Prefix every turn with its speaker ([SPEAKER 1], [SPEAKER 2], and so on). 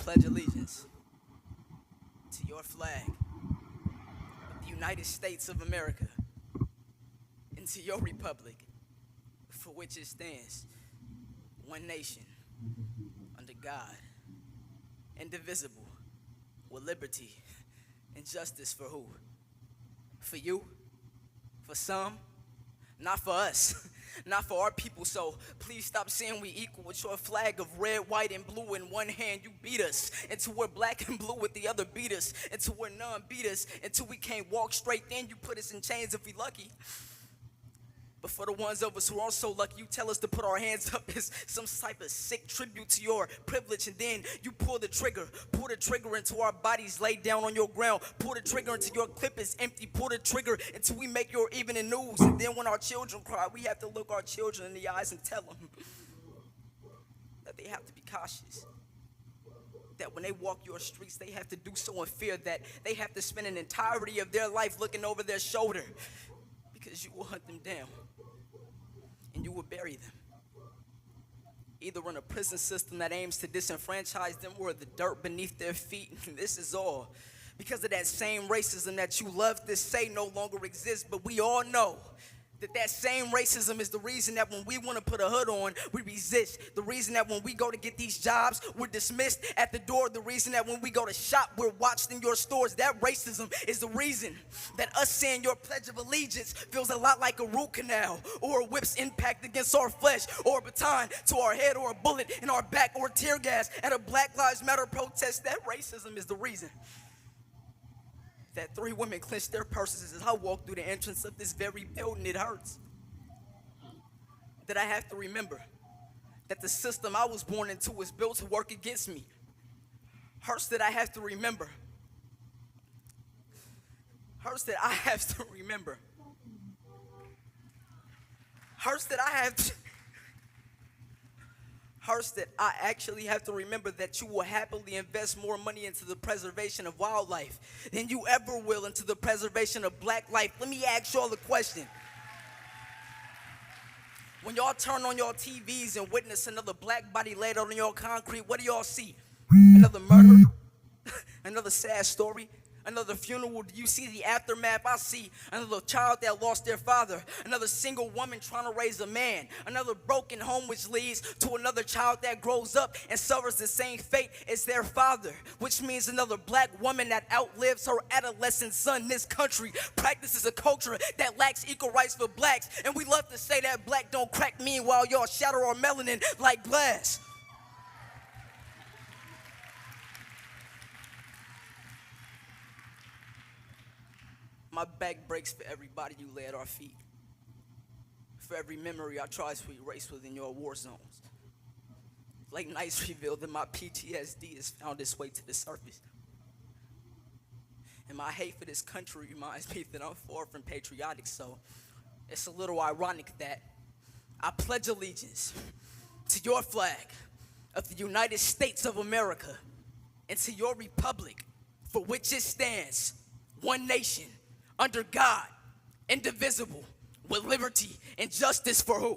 [SPEAKER 1] pledge allegiance to your flag of the United States of America and to your republic for which it stands, one nation, under God, indivisible, with liberty and justice for who? For you? For some? Not for us. Not for our people, so please stop saying we equal with your flag of red, white, and blue in one hand. You beat us until we're black and blue with the other, beat us until we're none, beat us until we can't walk straight. Then you put us in chains if we lucky. But for the ones of us who aren't so lucky, you tell us to put our hands up as some type of sick tribute to your privilege, and then you pull the trigger into our bodies laid down on your ground, pull the trigger until your clip is empty, pull the trigger until we make your evening news, and then when our children cry, we have to look our children in the eyes and tell them that they have to be cautious, that when they walk your streets, they have to do so in fear, that they have to spend an entirety of their life looking over their shoulder, because you will hunt them down and you will bury them, either in a prison system that aims to disenfranchise them or the dirt beneath their feet. And this is all because of that same racism that you love to say no longer exists. But we all know that same racism is the reason that when we want to put a hood on, we resist. The reason that when we go to get these jobs, we're dismissed at the door. The reason that when we go to shop, we're watched in your stores. That racism is the reason that us saying your Pledge of Allegiance feels a lot like a root canal or a whip's impact against our flesh or a baton to our head or a bullet in our back or tear gas at a Black Lives Matter protest. That racism is the reason that 3 women clenched their purses as I walked through the entrance of this very building. It hurts that I have to remember that the system I was born into was built to work against me. Hurts that I have to remember. Hurts that I have to remember. Hurts that I have to... Hurts that I actually have to remember that you will happily invest more money into the preservation of wildlife than you ever will into the preservation of black life. Let me ask y'all a question. When y'all turn on your TVs and witness another black body laid out on your concrete, what do y'all see? Another murder? Another sad story? Another funeral? Do you see the aftermath? I see another child that lost their father, another single woman trying to raise a man, another broken home which leads to another child that grows up and suffers the same fate as their father, which means another black woman that outlives her adolescent son. This country practices a culture that lacks equal rights for blacks, and we love to say that black don't crack. Meanwhile, y'all shatter our melanin like glass. My back breaks for everybody you lay at our feet, for every memory I try to erase within your war zones. Late nights reveal that my PTSD has found its way to the surface. And my hate for this country reminds me that I'm far from patriotic, so it's a little ironic that I pledge allegiance to your flag of the United States of America and to your republic for which it stands, one nation, under God, indivisible, with liberty and justice for who?